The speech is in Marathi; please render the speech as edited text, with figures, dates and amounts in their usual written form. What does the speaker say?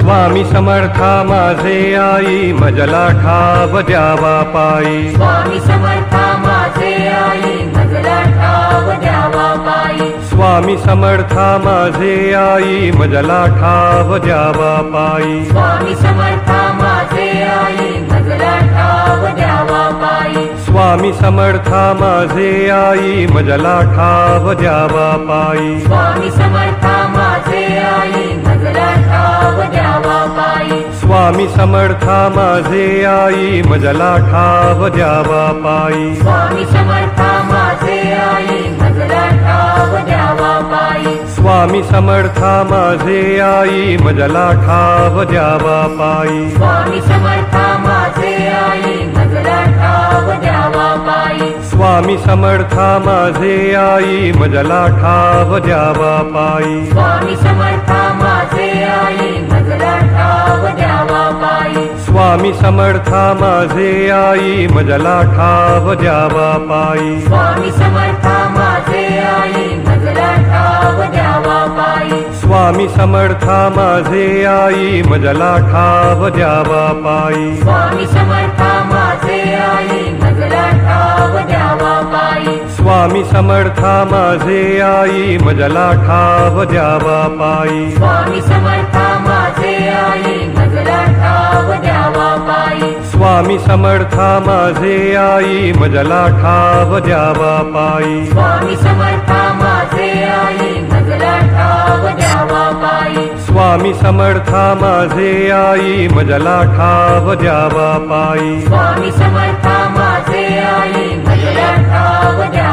स्वामी समर्था माझे आई मजला ठाव द्यावा पायी स्वामी समर्था माझे आई मजला ठाव द्यावा पायी स्वामी समर्था माझे आई मजला ठाव द्यावा पायी स्वामी समर्था माझे आई मजला ठाव द्यावा पायी स्वामी समर्था माझे आई मजला ठाव द्यावा पायी स्वामी समर्था माझे आई मजला ठाव द्यावा पायी स्वामी समर्था माझे आई मजला ठाव द्यावा पायी स्वामी समर्था माझे आई मजला ठाव द्यावा पायी स्वामी समर्था माझे आई मजला ठाव द्यावा पायी स्वामी समर्था माझे आई मजला ठाव द्यावा पायी स्वामी समर्था माझे आई मजला ठाव द्यावा पायी स्वामी समर्था माझे आई मजला ठाव द्यावा पायी स्वामी समर्था माझे आई मजला ठाव द्यावा पायी स्वामी समर्था माझे आई मजला ठाव द्यावा पायी स्वामी समर्था माझे आई मजला ठाव द्यावा पायी स्वामी समर्था माझे आई मजला ठाव द्यावा पायी स्वामी समर्था माझे आई मजला ठाव द्यावा पायी स्वामी समर्था माझे आई मजला ठाव द्यावा पायी स्वामी समर्था माझे आई मजला ठाव द्यावा पायी स्वामी समर्था माझे आई मजला ठाव द्यावा पायी स्वामी समर्था माझे आई मजला ठाव द्यावा पायी स्वामी समर्था माझे आई मजला ठाव द्यावा